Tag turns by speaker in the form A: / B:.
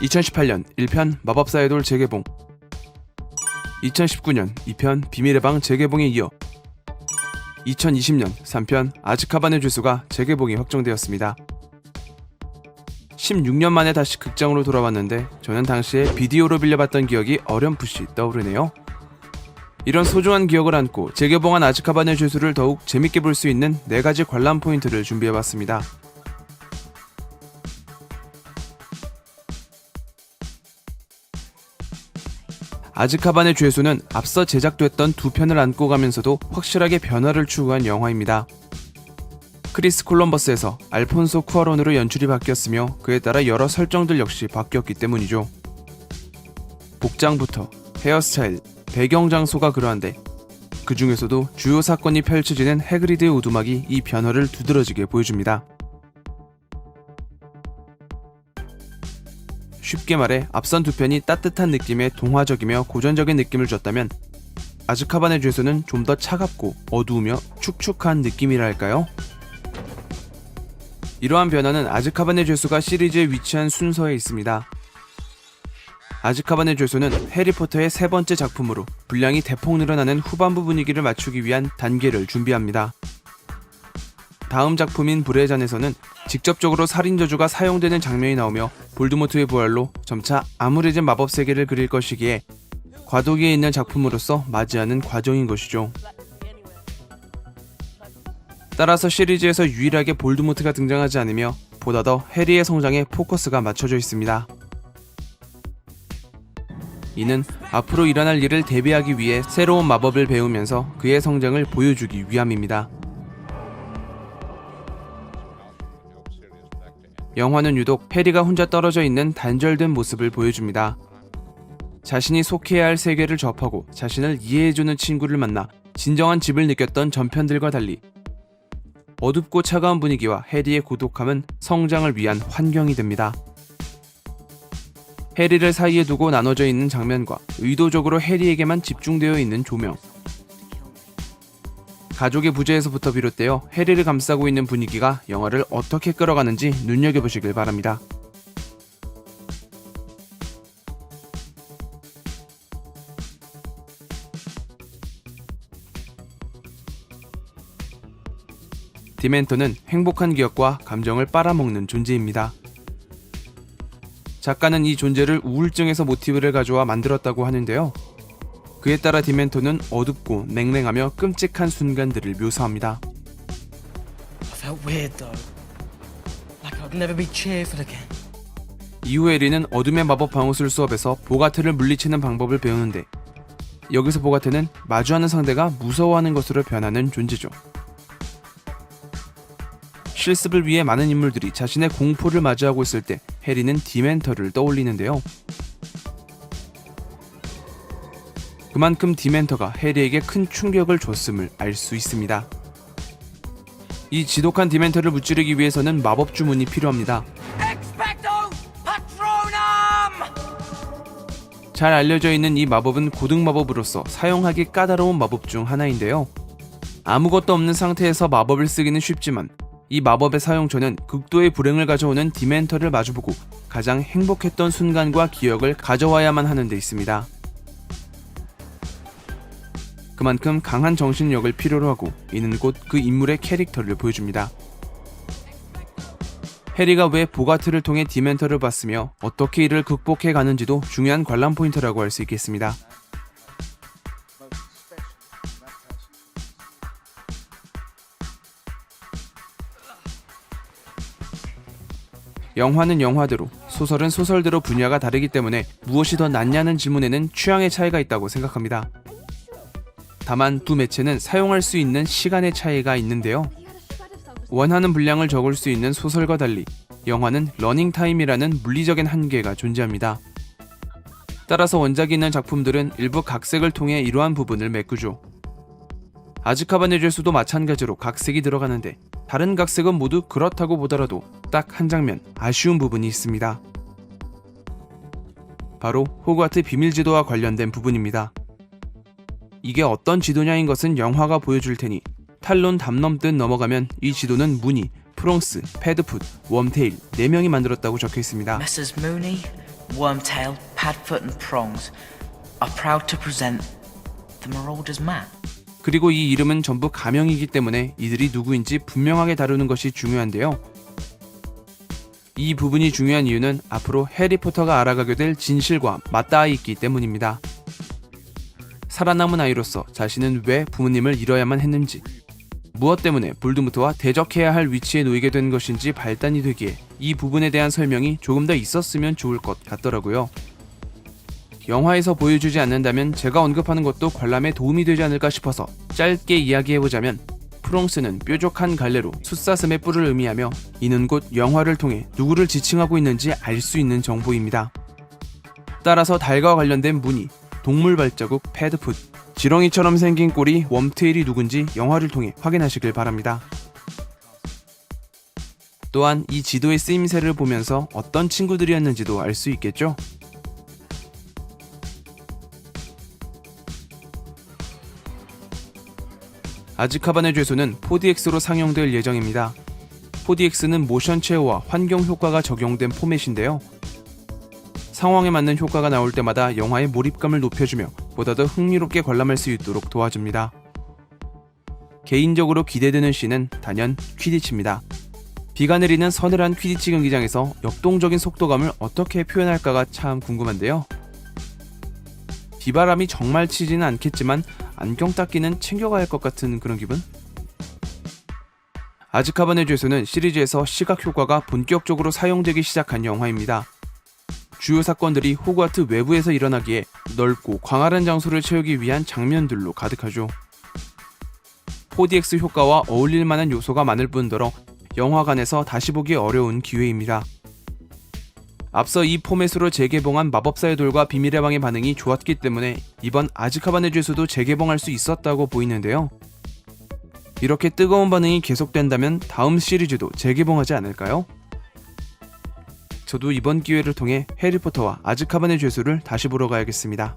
A: 2018년 1편 마법사의 돌 재개봉, 2019년 2편 비밀의 방 재개봉에 이어 2020년 3편 아즈카반의 죄수가 재개봉이 확정되었습니다. 16년 만에 다시 극장으로 돌아왔는데 저는 당시에 비디오로 빌려봤던 기억이 어렴풋이 떠오르네요. 이런 소중한 기억을 안고 재개봉한 아즈카반의 죄수를 더욱 재밌게 볼 수 있는 4가지 관람 포인트를 준비해봤습니다. 아즈카반의 죄수는 앞서 제작됐던 2편을 안고 가면서도 확실하게 변화를 추구한 영화입니다. 크리스 콜럼버스에서 알폰소 쿠아론으로 연출이 바뀌었으며 그에 따라 여러 설정들 역시 바뀌었기 때문이죠. 복장부터 헤어스타일, 배경 장소가 그러한데 그 중에서도 주요 사건이 펼쳐지는 해그리드의 오두막이 이 변화를 두드러지게 보여줍니다. 쉽게 말해 앞선 2편이 따뜻한 느낌의 동화적이며 고전적인 느낌을 줬다면 아즈카반의 죄수는 좀 더 차갑고 어두우며 축축한 느낌이랄까요? 이러한 변화는 아즈카반의 죄수가 시리즈에 위치한 순서에 있습니다. 아즈카반의 죄수는 해리포터의 3번째 작품으로 분량이 대폭 늘어나는 후반부 분위기를 맞추기 위한 단계를 준비합니다. 다음 작품인 불의 잔에서는 직접적으로 살인저주가 사용되는 장면이 나오며 볼드모트의 부활로 점차 암울해진 마법 세계를 그릴 것이기에 과도기에 있는 작품으로서 맞이하는 과정인 것이죠. 따라서 시리즈에서 유일하게 볼드모트가 등장하지 않으며 보다 더 해리의 성장에 포커스가 맞춰져 있습니다. 이는 앞으로 일어날 일을 대비하기 위해 새로운 마법을 배우면서 그의 성장을 보여주기 위함입니다. 영화는 유독 해리가 혼자 떨어져 있는 단절된 모습을 보여줍니다. 자신이 속해야 할 세계를 접하고 자신을 이해해주는 친구를 만나 진정한 집을 느꼈던 전편들과 달리 어둡고 차가운 분위기와 해리의 고독함은 성장을 위한 환경이 됩니다. 해리를 사이에 두고 나눠져 있는 장면과 의도적으로 해리에게만 집중되어 있는 조명, 가족의 부재에서부터 비롯되어 해리를 감싸고 있는 분위기가 영화를 어떻게 끌어가는지 눈여겨보시길 바랍니다. 디멘토는 행복한 기억과 감정을 빨아먹는 존재입니다. 작가는 이 존재를 우울증에서 모티브를 가져와 만들었다고 하는데요. 그에 따라 디멘토는 어둡고 냉랭하며 끔찍한 순간들을 묘사합니다. 이후 해리는 어둠의 마법 방어술 수업에서 보가트를 물리치는 방법을 배우는데 여기서 보가트는 마주하는 상대가 무서워하는 것으로 변하는 존재죠. 실습을 위해 많은 인물들이 자신의 공포를 맞이하고 있을 때 해리는 디멘터를 떠올리는데요. 그만큼 디멘터가 해리에게 큰 충격을 줬음을 알 수 있습니다. 이 지독한 디멘터를 무찌르기 위해서는 마법 주문이 필요합니다. 잘 알려져 있는 이 마법은 고등 마법으로서 사용하기 까다로운 마법 중 하나인데요. 아무것도 없는 상태에서 마법을 쓰기는 쉽지만 이 마법의 사용처는 극도의 불행을 가져오는 디멘터를 마주보고 가장 행복했던 순간과 기억을 가져와야만 하는 데 있습니다. 그만큼 강한 정신력을 필요로 하고 이는 곧 그 인물의 캐릭터를 보여줍니다. 해리가 왜 보가트를 통해 디멘터를 봤으며 어떻게 이를 극복해 가는지도 중요한 관람 포인트라고 할 수 있겠습니다. 영화는 영화대로, 소설은 소설대로 분야가 다르기 때문에 무엇이 더 낫냐는 질문에는 취향의 차이가 있다고 생각합니다. 다만 두 매체는 사용할 수 있는 시간의 차이가 있는데요. 원하는 분량을 적을 수 있는 소설과 달리 영화는 러닝타임이라는 물리적인 한계가 존재합니다. 따라서 원작이 있는 작품들은 일부 각색을 통해 이러한 부분을 메꾸죠. 아즈카반의 죄수도 마찬가지로 각색이 들어가는데 다른 각색은 모두 그렇다고 보더라도 딱 한 장면 아쉬운 부분이 있습니다. 바로 호그와트 비밀지도와 관련된 부분입니다. 이게 어떤 지도냐인 것은 영화가 보여줄 테니 탈론 담 넘듯 넘어가면 이 지도는 무늬, 프롱스, 패드풋, 웜테일 4명이 만들었다고 적혀 있습니다.
B: Wormtail, Padfoot and Prongs are proud to present the Marauder's map.
A: 그리고 이 이름은 전부 가명이기 때문에 이들이 누구인지 분명하게 다루는 것이 중요한데요. 이 부분이 중요한 이유는 앞으로 해리포터가 알아가게 될 진실과 맞닿아 있기 때문입니다. 살아남은 아이로서 자신은 왜 부모님을 잃어야만 했는지, 무엇 때문에 볼드모트와 대적해야 할 위치에 놓이게 된 것인지 발단이 되기에 이 부분에 대한 설명이 조금 더 있었으면 좋을 것 같더라고요. 영화에서 보여주지 않는다면 제가 언급하는 것도 관람에 도움이 되지 않을까 싶어서 짧게 이야기해보자면, 프롱스는 뾰족한 갈래로 숫사슴의 뿔을 의미하며 이는 곧 영화를 통해 누구를 지칭하고 있는지 알 수 있는 정보입니다. 따라서 달과 관련된 무늬, 동물 발자국 패드풋, 지렁이처럼 생긴 꼬리 웜테일이 누군지 영화를 통해 확인하시길 바랍니다. 또한 이 지도의 쓰임새를 보면서 어떤 친구들이었는지도 알 수 있겠죠? 아즈카반의 죄수는 4DX로 상영될 예정입니다. 4DX는 모션 체어와 환경 효과가 적용된 포맷인데요. 상황에 맞는 효과가 나올 때마다 영화의 몰입감을 높여주며 보다 더 흥미롭게 관람할 수 있도록 도와줍니다. 개인적으로 기대되는 씬은 단연 퀴디치입니다. 비가 내리는 서늘한 퀴디치 경기장에서 역동적인 속도감을 어떻게 표현할까가 참 궁금한데요. 비바람이 정말 치지는 않겠지만 안경 닦기는 챙겨가야 할 것 같은 그런 기분? 아즈카반의 죄수는 시리즈에서 시각 효과가 본격적으로 사용되기 시작한 영화입니다. 주요 사건들이 호그와트 외부에서 일어나기에 넓고 광활한 장소를 채우기 위한 장면들로 가득하죠. 4DX 효과와 어울릴 만한 요소가 많을 뿐더러 영화관에서 다시 보기 어려운 기회입니다. 앞서 이 포맷으로 재개봉한 마법사의 돌과 비밀의 방의 반응이 좋았기 때문에 이번 아즈카반의 죄수도 재개봉할 수 있었다고 보이는데요. 이렇게 뜨거운 반응이 계속된다면 다음 시리즈도 재개봉하지 않을까요? 저도 이번 기회를 통해 해리포터와 아즈카반의 죄수를 다시 보러 가야겠습니다.